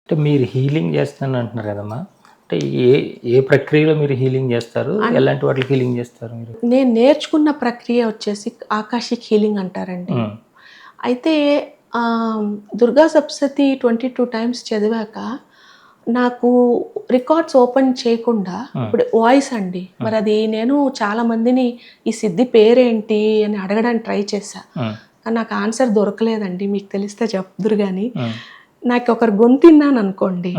అంటే మీరు హీలింగ్ చేస్తాను అంటున్నారు కదమ్మా, అంటే ఏ ఏ ప్రక్రియలో మీరు హీలింగ్ చేస్తారు, ఎలాంటి వాటికి హీలింగ్ చేస్తారు మీరు? నేను నేర్చుకున్న ప్రక్రియ వచ్చేసి ఆకాశిక్ హీలింగ్ అంటారండి. అయితే దుర్గా సప్తశతి 22 టైమ్స్ చదివాక నాకు రికార్డ్స్ ఓపెన్ చేయకుండా ఇప్పుడు వాయిస్ అండి. మరి అది నేను చాలా మందిని ఈ సిద్ధి పేరేంటి అని అడగడానికి ట్రై చేశా. కానీ నాకు ఆన్సర్ దొరకలేదండి. మీకు తెలిస్తే చెప్దురు కానీ నాకు ఒకరు గొంతిన్నాను అనుకోండి,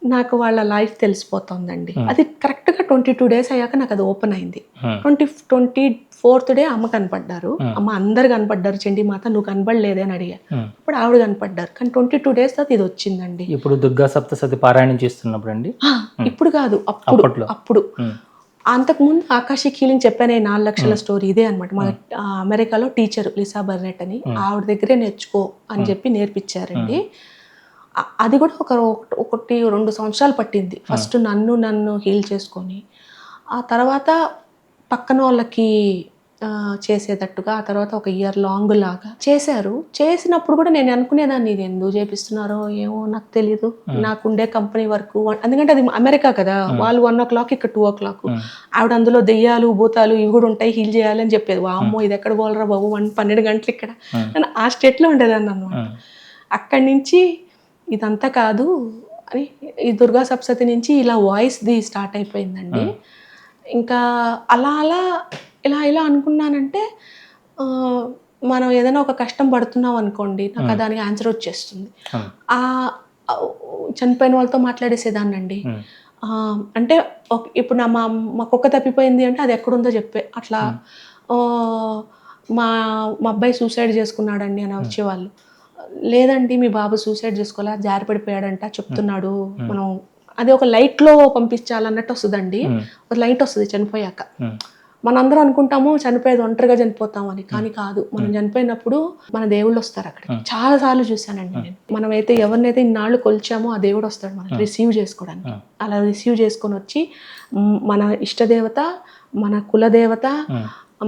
నాకు వాళ్ళ లైఫ్ తెలిసిపోతుందండి. అది కరెక్ట్గా 22 డేస్ అయ్యాక నాకు అది ఓపెన్ అయింది. 24th డే అమ్మ కనపడ్డారు. అమ్మ అందరు కనపడ్డారు, చండీమాత నువ్వు కనపడలేదే అని అడిగారు. ఇప్పుడు ఆవిడ కనపడ్డారు. కానీ 22 డేస్ తర్వాత ఇది వచ్చిందండి. ఇప్పుడు దుర్గా సప్తశతి పారాయణం చేస్తున్నప్పుడు అండి? ఇప్పుడు కాదు, అప్పుడు అంతకుముందు ఆకాశిక్ హీలింగ్ చెప్పానే 4 లక్షల స్టోరీ ఇదే అనమాట. మా అమెరికాలో టీచర్ లిసా బర్నెట్ అని, ఆవిడ దగ్గరే నేర్చుకో అని చెప్పి నేర్పించారండి. అది కూడా ఒకటి 2 సంవత్సరాలు పట్టింది. ఫస్ట్ నన్ను హీల్ చేసుకొని, ఆ తర్వాత పక్కన వాళ్ళకి చేసేటట్టుగా, ఆ తర్వాత ఒక ఇయర్ లాంగ్ లాగా చేశారు. చేసినప్పుడు కూడా నేను అనుకునేదాన్ని ఇది ఎందుకు చేపిస్తున్నారో ఏమో నాకు తెలియదు. నాకుండే కంపెనీ వరకు, ఎందుకంటే అది అమెరికా కదా, వాళ్ళు 1 o'clock ఇక్కడ 2 o'clock. ఆవిడ అందులో దెయ్యాలు భూతాలు ఇవి కూడా ఉంటాయి, హీల్ చేయాలి అని చెప్పేది. వామ్మో ఇది ఎక్కడ పోలరా బాబు, 12 గంటలు ఇక్కడ నేను ఆ స్టేట్లో ఉండేదాన్ని అనమాట. అక్కడి నుంచి ఇదంతా కాదు అని ఈ దుర్గా సప్తశతి నుంచి ఇలా వాయిస్ది స్టార్ట్ అయిపోయిందండి. ఇంకా అలా ఇలా అనుకున్నానంటే మనం ఏదైనా ఒక కష్టం పడుతున్నాం అనుకోండి, నాకు దానికి ఆన్సర్ వచ్చేస్తుంది. చనిపోయిన వాళ్ళతో మాట్లాడేసేదాన్నండి. అంటే ఇప్పుడు మా కుక్క తప్పిపోయింది అంటే అది ఎక్కడుందో చెప్పే అట్లా. మా అబ్బాయి సూసైడ్ చేసుకున్నాడండి అని వచ్చేవాళ్ళు. లేదండి మీ బాబు సూసైడ్ చేసుకోలే, జారి పడిపోయాడంట చెప్తున్నాడు, మనం అది ఒక లైట్లో పంపించాలన్నట్టు వస్తుందండి. ఒక లైట్ వస్తుంది చనిపోయాక. మనందరం అనుకుంటాము చనిపోయేది ఒంటరిగా చనిపోతామని, కానీ కాదు. మనం చనిపోయినప్పుడు మన దేవుళ్ళు వస్తారు అక్కడ. చాలా సార్లు చూశానండి నేను. మనమైతే ఎవరినైతే ఇన్నాళ్ళు కొలిచామో ఆ దేవుడు వస్తాడు మనం రిసీవ్ చేసుకోవడానికి. అలా రిసీవ్ చేసుకొని వచ్చి మన ఇష్టదేవత, మన కులదేవత,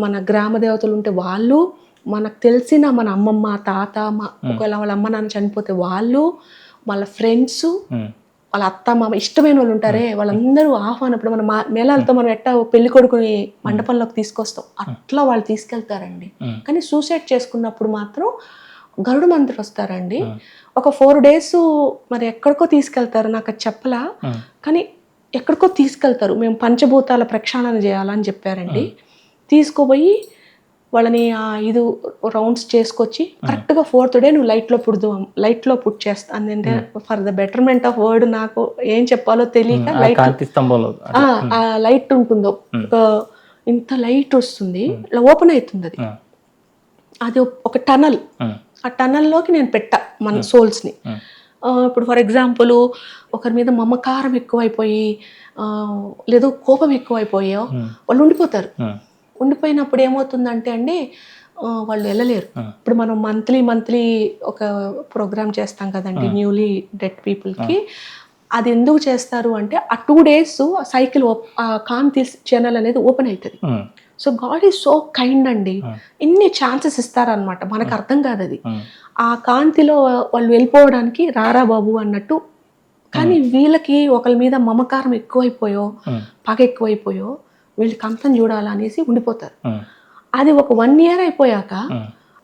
మన గ్రామ దేవతలు ఉంటే వాళ్ళు, మనకు తెలిసిన మన అమ్మమ్మ తాత, ఒకవేళ వాళ్ళ అమ్మ నాన్న చనిపోతే వాళ్ళు, వాళ్ళ ఫ్రెండ్స్, వాళ్ళ అత్త మామ ఇష్టమైన వాళ్ళు ఉంటారే వాళ్ళందరూ ఆహ్వానం. ఇప్పుడు మన మేళాలతో మనం ఎట్టా పెళ్లి కొడుకుని మండపంలోకి తీసుకొస్తాం, అట్లా వాళ్ళు తీసుకెళ్తారండి. కానీ సూసైడ్ చేసుకున్నప్పుడు మాత్రం గరుడ మంత్రి వస్తారండి. ఒక 4 days మరి ఎక్కడికో తీసుకెళ్తారు, నాకు అది చెప్పలా, కానీ ఎక్కడికో తీసుకెళ్తారు. మేము పంచభూతాల ప్రక్షాళన చేయాలని చెప్పారండి. తీసుకుపోయి వాళ్ళని 5 రౌండ్స్ చేసుకొచ్చి కరెక్ట్గా 4th day నువ్వు లైట్లో పుట్ చేస్తా అంటే for the betterment of word నాకు ఏం చెప్పాలో తెలియక ఆ లైట్ ఉంటుందో ఇంత లైట్ వస్తుంది, ఓపెన్ అవుతుంది. అది ఒక టనల్. ఆ టనల్లోకి నేను పెట్టా మన సోల్స్ని. ఇప్పుడు ఫర్ ఎగ్జాంపుల్ ఒకరి మీద మమకారం ఎక్కువైపోయి లేదో కోపం ఎక్కువైపోయో వాళ్ళు ఉండిపోయినప్పుడు ఏమవుతుందంటే అండి, వాళ్ళు వెళ్ళలేరు. ఇప్పుడు మనం మంత్లీ ఒక ప్రోగ్రామ్ చేస్తాం కదండి న్యూలీ డెడ్ పీపుల్కి. అది ఎందుకు చేస్తారు అంటే ఆ 2 days ఆ సైకిల్ కాంతి ఛానల్ అనేది ఓపెన్ అవుతుంది. So God is so kind అండి, ఎన్ని ఛాన్సెస్ ఇస్తారనమాట, మనకు అర్థం కాదు అది. ఆ కాంతిలో వాళ్ళు వెళ్ళిపోవడానికి రారా బాబు అన్నట్టు. కానీ వీళ్ళకి ఒకరి మీద మమకారం ఎక్కువైపోయో పగ ఎక్కువైపోయో వీళ్ళకి అంతం చూడాలనేసి ఉండిపోతారు. అది ఒక 1 year అయిపోయాక,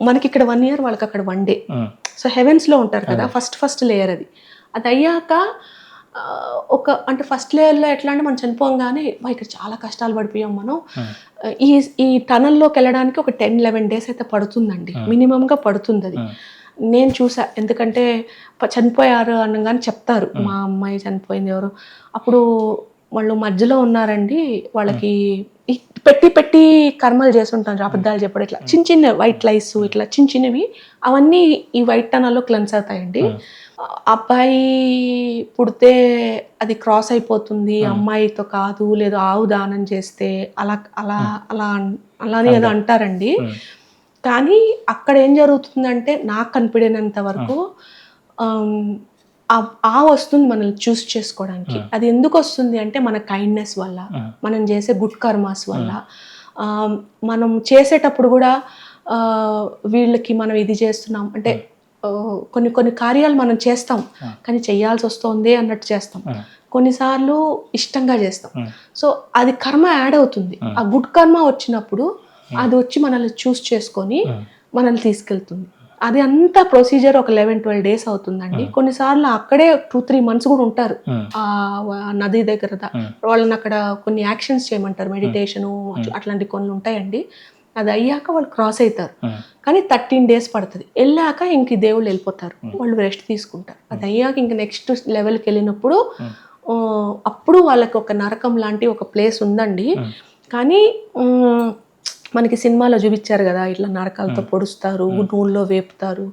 మనకి ఇక్కడ 1 year వాళ్ళకి అక్కడ 1 day. సో హెవెన్స్లో ఉంటారు కదా, ఫస్ట్ లేయర్ అది అయ్యాక అంటే ఫస్ట్ లేయర్లో ఎట్లా అంటే మనం చనిపోగానే ఇక్కడ చాలా కష్టాలు పడిపోయాం మనం, ఈ టనల్లోకి వెళ్ళడానికి ఒక 10-11 days అయితే పడుతుందండి, మినిమంగా పడుతుంది. అది నేను చూసా. ఎందుకంటే చనిపోయారు అనగానే చెప్తారు మా అమ్మాయి చనిపోయింది ఎవరు, అప్పుడు వాళ్ళు మధ్యలో ఉన్నారండి, వాళ్ళకి పెట్టి కర్మలు చేసి ఉంటారు, అబద్ధాలు చెప్పడం, ఇట్లా చిన్న వైట్ లైస్, ఇట్లా చిన్నవి అవన్నీ ఈ వైట్ టనల్లో క్లెన్స్ అవుతాయండి. అబ్బాయి పుడితే అది క్రాస్ అయిపోతుంది, అమ్మాయితో కాదు, లేదా ఆవు దానం చేస్తే అలానే ఏదో అంటారండి. కానీ అక్కడ ఏం జరుగుతుందంటే నాకు కనిపించినంత వరకు వస్తుంది మనల్ని చూస్ చేసుకోవడానికి. అది ఎందుకు వస్తుంది అంటే మన కైండ్నెస్ వల్ల, మనం చేసే గుడ్ కర్మాస్ వల్ల. మనం చేసేటప్పుడు కూడా వీళ్ళకి మనం ఇది చేస్తున్నాం అంటే కొన్ని కొన్ని కార్యాలు మనం చేస్తాం కానీ చేయాల్సి వస్తుంది అన్నట్టు చేస్తాం, కొన్నిసార్లు ఇష్టంగా చేస్తాం. సో అది కర్మ యాడ్ అవుతుంది. ఆ గుడ్ కర్మ వచ్చినప్పుడు అది వచ్చి మనల్ని చూస్ చేసుకొని మనల్ని తీసుకెళ్తుంది. అది అంతా ప్రొసీజర్ ఒక 11-12 days అవుతుందండి. కొన్నిసార్లు అక్కడే 2-3 months కూడా ఉంటారు ఆ నది దగ్గర. వాళ్ళని అక్కడ కొన్ని యాక్షన్స్ చేయమంటారు, మెడిటేషను అట్లాంటి కొన్ని ఉంటాయండి. అది అయ్యాక వాళ్ళు క్రాస్ అవుతారు. కానీ 13 days పడుతుంది. వెళ్ళాక ఇంక దేవుళ్ళు వెళ్ళిపోతారు, వాళ్ళు రెస్ట్ తీసుకుంటారు. అది అయ్యాక ఇంక నెక్స్ట్ లెవెల్కి వెళ్ళినప్పుడు అప్పుడు వాళ్ళకి ఒక నరకం లాంటి ఒక ప్లేస్ ఉందండి. కానీ మనకి సినిమాలో చూపించారు కదా, ఇట్లా నరకాలతో పొడుస్తారు, నూనెలో వేపుతారు,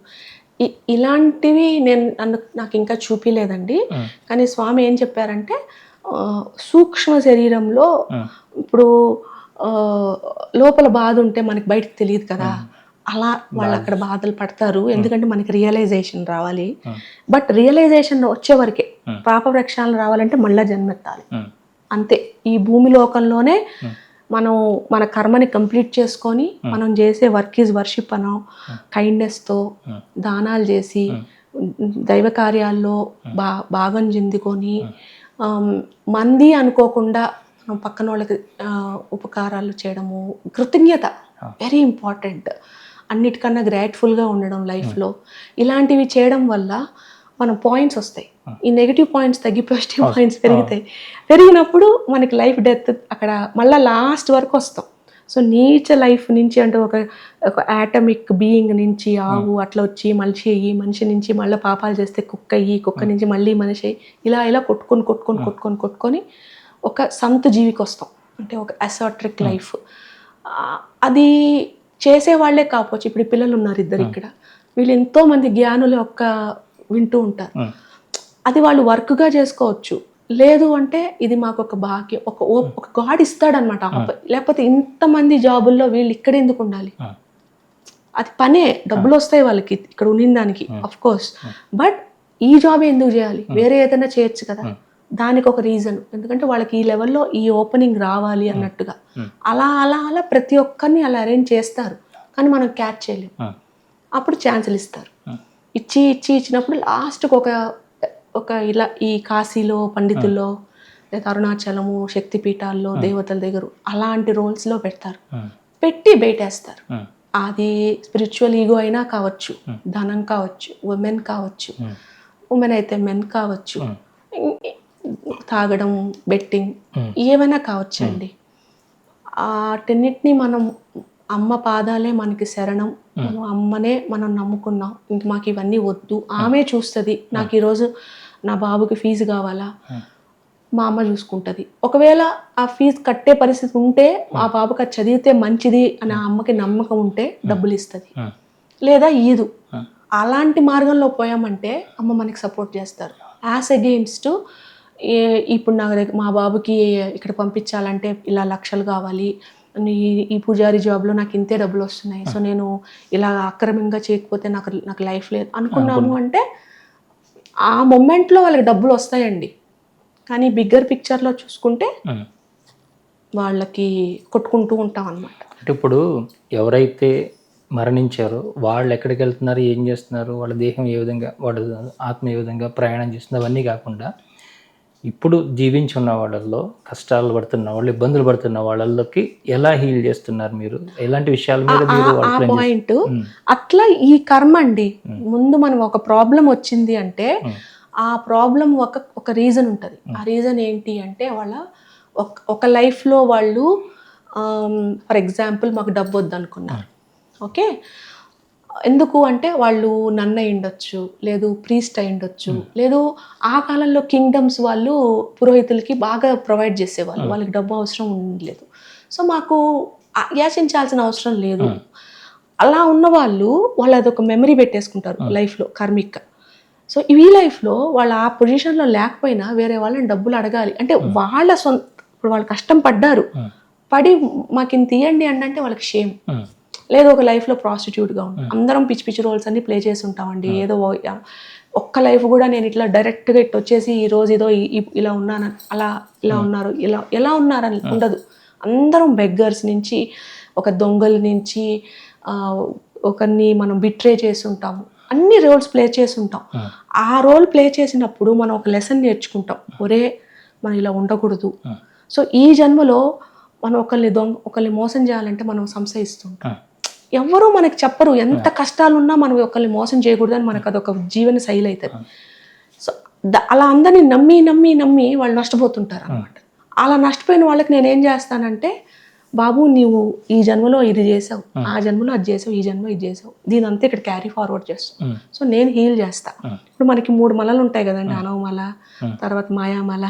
ఇలాంటివి నాకు ఇంకా చూపిలేదండి. కానీ స్వామి ఏం చెప్పారంటే సూక్ష్మ శరీరంలో ఇప్పుడు లోపల బాధ ఉంటే మనకి బయటకు తెలియదు కదా, అలా వాళ్ళు అక్కడ బాధలు పడతారు. ఎందుకంటే మనకి రియలైజేషన్ రావాలి. బట్ రియలైజేషన్ వచ్చే వరకే, పాప ప్రక్షాళన రావాలంటే మళ్ళా జన్మెత్తాలి అంతే. ఈ భూమి లోకంలోనే మనం మన కర్మని కంప్లీట్ చేసుకొని మనం చేసే వర్క్ ఈజ్ వర్షిప్ అనో, కైండ్నెస్తో దానాలు చేసి దైవ కార్యాల్లో భాగం చెందుకొని మంది అనుకోకుండా పక్కన వాళ్ళకి ఉపకారాలు చేయడము, కృతజ్ఞత వెరీ ఇంపార్టెంట్. అన్నిటికన్నా గ్రాట్ఫుల్గా ఉండడం లైఫ్లో, ఇలాంటివి చేయడం వల్ల మన పాయింట్స్ వస్తాయి. ఈ నెగిటివ్ పాయింట్స్ తగ్గి పాజిటివ్ పాయింట్స్ పెరుగుతాయి. పెరిగినప్పుడు మనకి లైఫ్ డెత్ అక్కడ మళ్ళీ లాస్ట్ వరకు వస్తాం. సో నీచ లైఫ్ నుంచి అంటే ఒక యాటమిక్ బీయింగ్ నుంచి ఆవు అట్లా వచ్చి మనిషి అయ్యి, మనిషి నుంచి మళ్ళీ పాపాలు చేస్తే కుక్క అయ్యి, కుక్క నుంచి మళ్ళీ మనిషి అయ్యి, ఇలా కొట్టుకొని ఒక సంత జీవికి వస్తాం. అంటే ఒక అసాట్రిక్ లైఫ్. అది చేసే వాళ్ళే కావచ్చు. ఇప్పుడు పిల్లలు ఉన్నారు ఇద్దరు ఇక్కడ, వీళ్ళు ఎంతోమంది జ్ఞానులు వింటూ ఉంటారు. అది వాళ్ళు వర్క్గా చేసుకోవచ్చు. లేదు అంటే ఇది మాకు ఒక భాగ్యం, ఒక గాడ్ ఇస్తాడనమాట. లేకపోతే ఇంతమంది జాబుల్లో వీళ్ళు ఇక్కడ ఎందుకు ఉండాలి? అది పనే, డబ్బులు వస్తాయి వాళ్ళకి ఇక్కడ ఉన్న దానికి అఫ్ కోర్స్. బట్ ఈ జాబ్ ఎందుకు చేయాలి? వేరే ఏదైనా చేయొచ్చు కదా. దానికి ఒక రీజన్, ఎందుకంటే వాళ్ళకి ఈ లెవెల్లో ఈ ఓపెనింగ్ రావాలి అన్నట్టుగా. అలా ప్రతి ఒక్కరిని అలా అరేంజ్ చేస్తారు. కానీ మనం క్యాచ్ చేయలేము. అప్పుడు ఛాన్సులు ఇస్తారు. ఇచ్చినప్పుడు లాస్ట్కి ఒక ఇలా ఈ కాశీలో పండితుల్లో లేదా అరుణాచలము శక్తిపీఠాల్లో దేవతల దగ్గర అలాంటి రోల్స్లో పెట్టి బయటేస్తారు. అది స్పిరిచువల్ ఈగో అయినా కావచ్చు, ధనం కావచ్చు, ఉమెన్ కావచ్చు, ఉమెన్ అయితే మెన్ కావచ్చు, తాగడం, బెట్టింగ్ ఏమైనా కావచ్చు అండి. వాటన్నిటినీ మనం అమ్మ పాదాలే మనకి శరణం, మనం అమ్మనే మనం నమ్ముకున్నాం, ఇంక మాకు ఇవన్నీ వద్దు, ఆమె చూస్తుంది. నాకు ఈరోజు నా బాబుకి ఫీజు కావాలా, మా అమ్మ చూసుకుంటుంది. ఒకవేళ ఆ ఫీజు కట్టే పరిస్థితి ఉంటే, ఆ బాబుకి అది చదివితే మంచిది అని ఆ అమ్మకి నమ్మకం ఉంటే డబ్బులు ఇస్తుంది, లేదా ఈదు. అలాంటి మార్గంలో పోయామంటే అమ్మ మనకి సపోర్ట్ చేస్తారు. యాజ్ అగెయిన్స్ట్ ఇప్పుడు మా బాబుకి ఇక్కడ పంపించాలంటే ఇలా లక్షలు కావాలి, ఈ పూజారి జాబ్లో నాకు ఇంతే డబ్బులు వస్తున్నాయి, సో నేను ఇలా అక్రమంగా చేయకపోతే నాకు లైఫ్ లేదు అనుకున్నాము అంటే ఆ మూమెంట్లో వాళ్ళకి డబ్బులు వస్తాయండి. కానీ బిగ్గర్ పిక్చర్లో చూసుకుంటే వాళ్ళకి కొట్టుకుంటూ ఉంటాం అన్నమాట. అంటే ఇప్పుడు ఎవరైతే మరణించారో వాళ్ళు ఎక్కడికి వెళ్తున్నారు, ఏం చేస్తున్నారు, వాళ్ళ దేహం ఏ విధంగా, వాళ్ళ ఆత్మ ఏ విధంగా ప్రయాణం చేస్తుంది, అవన్నీ కాకుండా ఇప్పుడు జీవించి ఉన్న వాళ్ళల్లో, కష్టాలు పడుతున్న వాళ్ళు, ఇబ్బందులు పడుతున్న వాళ్ళకి ఎలా హీల్ చేస్తున్నారు మీరు? ఎలాంటి విషయాల మీద మీరు పాయింట్ అట్లా ఈ కర్మ అండి. ముందు మనం ఒక ప్రాబ్లం వచ్చింది అంటే ఆ ప్రాబ్లం ఒక రీజన్ ఉంటుంది. ఆ రీజన్ ఏంటి అంటే వాళ్ళ ఒక లైఫ్లో వాళ్ళు ఫర్ ఎగ్జాంపుల్ మాకు డబ్బు వద్దనుకున్నారు, ఓకే, ఎందుకు అంటే వాళ్ళు నన్న అయ్యుండొచ్చు, లేదు ప్రీస్ట్ అయ్యుండొచ్చు, లేదు ఆ కాలంలో కింగ్డమ్స్ వాళ్ళు పురోహితులకి బాగా ప్రొవైడ్ చేసేవాళ్ళు, వాళ్ళకి డబ్బు అవసరం ఉండలేదు. సో మాకు యాచించాల్సిన అవసరం లేదు. అలా ఉన్న వాళ్ళు అదొక మెమరీ పెట్టేసుకుంటారు లైఫ్లో కర్మిక్. సో ఈ లైఫ్లో వాళ్ళు ఆ పొజిషన్లో లేకపోయినా వేరే వాళ్ళని డబ్బులు అడగాలి అంటే వాళ్ళ ఇప్పుడు వాళ్ళు కష్టం పడి మాకు ఇంత ఇవ్వండి అంటే వాళ్ళకి షేమ్. లేదు ఒక లైఫ్లో ప్రాస్టిట్యూట్గా ఉంటాం, అందరం పిచ్చి పిచ్చి రోల్స్ అన్ని ప్లే చేసి ఉంటామండి. ఏదో ఒక్క లైఫ్ కూడా నేను ఇట్లా డైరెక్ట్గా ఇట్లా వచ్చేసి ఈరోజు ఏదో ఇలా ఉన్నాను, అలా ఇలా ఉన్నారు, ఎలా ఉన్నారని ఉండదు. అందరం బెగ్గర్స్ నుంచి, ఒక దొంగల నుంచి, ఒకరిని మనం బిట్రే చేసి ఉంటాము, అన్ని రోల్స్ ప్లే చేసి ఉంటాం. ఆ రోల్ ప్లే చేసినప్పుడు మనం ఒక లెసన్ నేర్చుకుంటాం, ఒరే మనం ఇలా ఉండకూడదు. సో ఈ జన్మలో మనం ఒకరిని మోసం చేయాలంటే మనం సంశయిస్తుంటాం. ఎవరు మనకి చెప్పరు, ఎంత కష్టాలున్నా మనం ఒకరిని మోసం చేయకూడదని మనకు అదొక జీవన శైలి అవుతుంది. సో అలా అందరినీ నమ్మి నమ్మి నమ్మి వాళ్ళు నష్టపోతుంటారు అనమాట. అలా నష్టపోయిన వాళ్ళకి నేనేం చేస్తానంటే, బాబు నీవు ఈ జన్మలో ఇది చేసావు, ఆ జన్మలో అది చేసావు, ఈ జన్మ ఇది చేసావు, దీని అంతా ఇక్కడ క్యారీ ఫార్వర్డ్ చేస్తావు. సో నేను హీల్ చేస్తా. ఇప్పుడు మనకి 3 మలలు ఉంటాయి కదండి, అనవమల, తర్వాత మాయామల,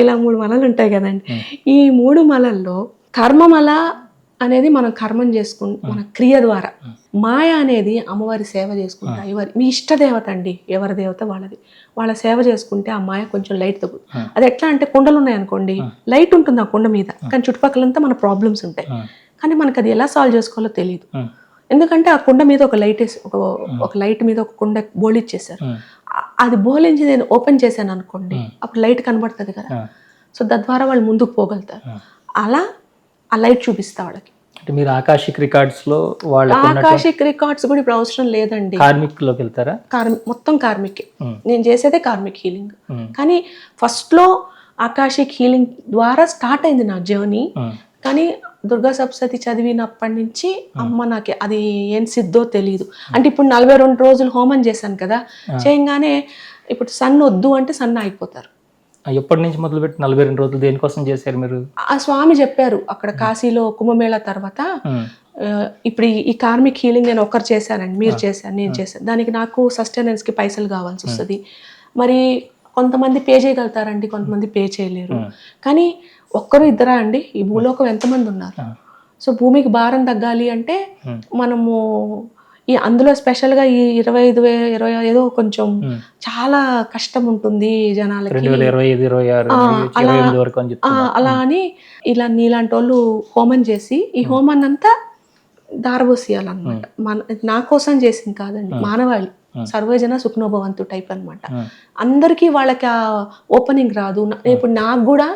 ఇలా 3 మలలు ఉంటాయి కదండి. ఈ 3 మలల్లో కర్మమల అనేది మనం కర్మం మన క్రియ ద్వారా, మాయ అనేది అమ్మవారి సేవ చేసుకుంటా, మీ ఇష్ట దేవత అండి, ఎవరి దేవత వాళ్ళది, వాళ్ళ సేవ చేసుకుంటే ఆ మాయ కొంచెం లైట్ తగ్గుతుంది. అది ఎట్లా అంటే కుండలు ఉన్నాయనుకోండి, లైట్ ఉంటుంది ఆ కుండ మీద, కానీ చుట్టుపక్కలంతా మన ప్రాబ్లమ్స్ ఉంటాయి, కానీ మనకు అది ఎలా సాల్వ్ చేసుకోవాలో తెలియదు. ఎందుకంటే ఆ కుండ మీద ఒక లైట్ వేసి ఒక లైట్ మీద ఒక కుండ బోలిచ్చేసారు, అది బోలించి నేను ఓపెన్ చేశాను అనుకోండి, అప్పుడు లైట్ కనబడుతుంది కదా. సో తద్వారా వాళ్ళు ముందుకు పోగలుగుతారు. అలా ఆ లైట్ చూపిస్తా వాళ్ళకి. అంటే మీరు ఆకాశిక్ రికార్డ్స్ లో ఆకాశిక్ రికార్డ్స్ కూడా ఇప్పుడు అవసరం లేదండి. కార్మిక్ లోకి వెళ్తారా? మొత్తం కార్మిక్. నేను చేసేదే కార్మిక్ హీలింగ్. కానీ ఫస్ట్ లో ఆకాశిక్ హీలింగ్ ద్వారా స్టార్ట్ అయింది నా జర్నీ. కానీ దుర్గా సప్తశతి చదివినప్పటి నుంచి అమ్మ నాకు అది ఏం సిద్ధో తెలియదు. అంటే ఇప్పుడు 42 రోజులు హోమం చేశాను కదా, చేయగానే ఇప్పుడు సన్ వద్దు అంటే సన్న అయిపోతారు. ఎప్పటి నుంచి మొదలుపెట్టి 42 రోజులు దేనికోసం చేశారు మీరు? ఆ స్వామి చెప్పారు అక్కడ కాశీలో కుంభమేళ తర్వాత, ఇప్పుడు ఈ కార్మిక్ హీలింగ్ నేను ఒక్కరు చేశానండి, మీరు చేశాను, నేను చేశాను, దానికి నాకు సస్టైనెన్స్కి పైసలు కావాల్సి వస్తుంది. మరి కొంతమంది పే చేయగలుగుతారండి, కొంతమంది పే చేయలేరు. కానీ ఒక్కరు ఇద్దరా అండి, ఈ భూలోకం ఎంతమంది ఉన్నారు? సో భూమికి భారం తగ్గాలి అంటే మనము అందులో స్పెషల్గా ఈ 25,000 ఏదో కొంచెం చాలా కష్టం ఉంటుంది జనాలకి, అలా అని ఇలా నీలాంటి వాళ్ళు హోమం చేసి ఈ హోమాన్ని అంతా దారబోసియాలన్నమాట. నా కోసం చేసింది కాదండి, మానవాళి సర్వజన సుఖనోభవంతు టైప్ అనమాట. అందరికీ వాళ్ళకి ఆ ఓపెనింగ్ రాదు. ఇప్పుడు నాకు కూడా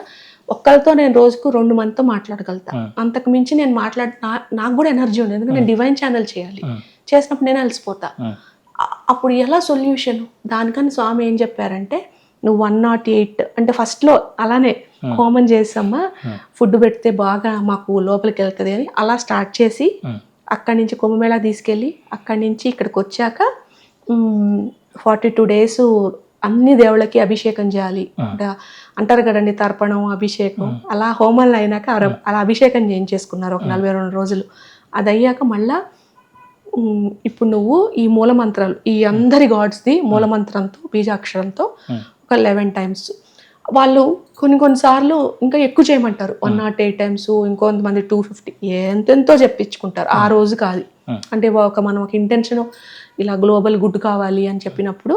ఒక్కరితో నేను రోజుకు 2 మందితో మాట్లాడగలుగుతా, అంతకు మించి నేను నాకు కూడా ఎనర్జీ ఉండదు, ఎందుకంటే నేను డివైన్ ఛానల్ చేసినప్పుడు నేను అలసిపోతా. అప్పుడు ఎలా సొల్యూషన్? దానికని స్వామి ఏం చెప్పారంటే, నువ్వు 108 అంటే ఫస్ట్లో అలానే హోమం చేసమ్మా, ఫుడ్ పెడితే బాగా మాకు లోపలికి వెళ్తుంది అని అలా స్టార్ట్ చేసి, అక్కడి నుంచి కుంభమేళా తీసుకెళ్ళి అక్కడి నుంచి ఇక్కడికి వచ్చాక 42 days అన్ని దేవుళ్ళకి అభిషేకం చేయాలి అంటారు కదండి, తర్పణం, అభిషేకం, అలా హోమాలు అయినాక అలా అభిషేకం చేయించేసుకున్నారు ఒక 42 రోజులు. అది అయ్యాక మళ్ళా ఇప్పుడు నువ్వు ఈ మూలమంత్రాలు, ఈ అందరి గాడ్స్ది మూలమంత్రంతో బీజాక్షరంతో ఒక 11 times, వాళ్ళు కొన్నిసార్లు ఇంకా ఎక్కువ చేయమంటారు, 108 times, ఇంకొంతమంది 250, ఎంతెంతో చెప్పించుకుంటారు. ఆ రోజు కాదు అంటే మనం ఒక ఇంటెన్షన్ ఇలా గ్లోబల్ గుడ్ కావాలి అని చెప్పినప్పుడు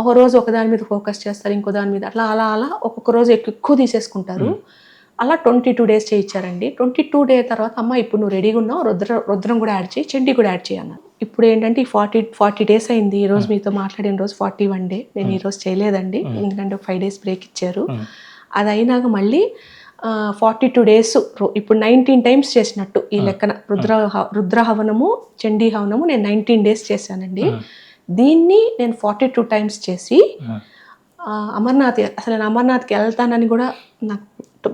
ఒక రోజు ఒక దాని మీద ఫోకస్ చేస్తారు, ఇంకో దాని మీద అట్లా అలా అలా ఒక్కొక్క రోజు ఎక్కువ తీసేసుకుంటారు. అలా 22 days చేయించారండి. 22 days తర్వాత అమ్మ ఇప్పుడు నువ్వు రెడీగా ఉన్నావు, రుద్రం కూడా యాడ్ చేయి, చండీ కూడా యాడ్ చేయన్నారు. ఇప్పుడు ఏంటంటే ఈ 40 days అయింది. ఈ రోజు మీతో మాట్లాడిన రోజు 41 day. నేను ఈ రోజు చేయలేదండి, ఎందుకంటే 5 days బ్రేక్ ఇచ్చారు. అది అయినాక మళ్ళీ 42 days, ఇప్పుడు 19 times చేసినట్టు ఈ లెక్కన రుద్ర హవనము, చండీ హవనము నేను 19 days చేశానండి. దీన్ని నేను 42 times చేసి అమర్నాథ్, అసలు నేను అమర్నాథ్కి వెళ్తానని కూడా నాకు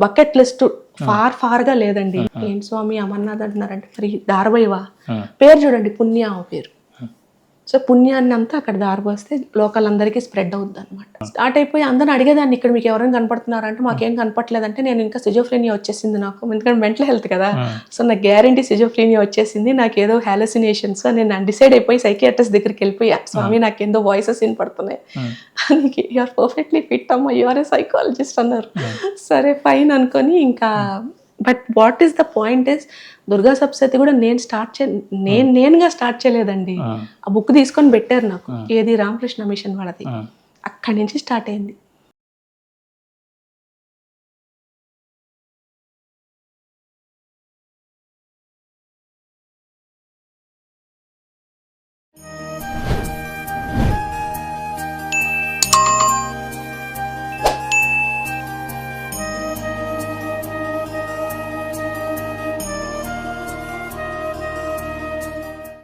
బకెట్ లిస్ట్ ఫార్గా లేదండి. ఏంటి స్వామి అమర్నాథ్ అంటున్నారంటే, మరి దారబోయవా, పేరు చూడండి, పుణ్య పేరు. సో పుణ్యాన్ని అంతా అక్కడ దారిపోస్తే లోకల్ అందరికీ స్ప్రెడ్ అవుద్ది అనమాట. స్టార్ట్ అయిపోయి అందరిని అడిగేదాన్ని, ఇక్కడ మీకు ఎవరైనా కనపడుతున్నారంటే మాకేం కనపట్లేదంటే, నేను ఇంకా సిజోఫ్రేనియా వచ్చేసింది నాకు, ఎందుకంటే మెంటల్ హెల్త్ కదా. సో నాకు గ్యారంటీ సిజోఫ్రేనియా వచ్చేసింది, నాకు ఏదో హాలసినేషన్స్. నేను డిసైడ్ అయిపోయి సైకియాట్రిస్ట్ దగ్గరికి వెళ్ళిపోయా, స్వామి నాకేందో వాయిసెస్ వినపడుతున్నాయి, అందుకే యూఆర్ పర్ఫెక్ట్లీ ఫిట్ అమ్మా, యూఆర్ ఏ సైకాలజిస్ట్ అన్నారు. సరే ఫైన్ అనుకొని ఇంకా, but what is the point is, Durga Saptashati కూడా నేనుగా స్టార్ట్ చేయలేదండి. ఆ బుక్ తీసుకొని పెట్టారు నాకు, ఏది రామకృష్ణ మిషన్ వాళ్ళది, అక్కడి నుంచి స్టార్ట్ అయింది.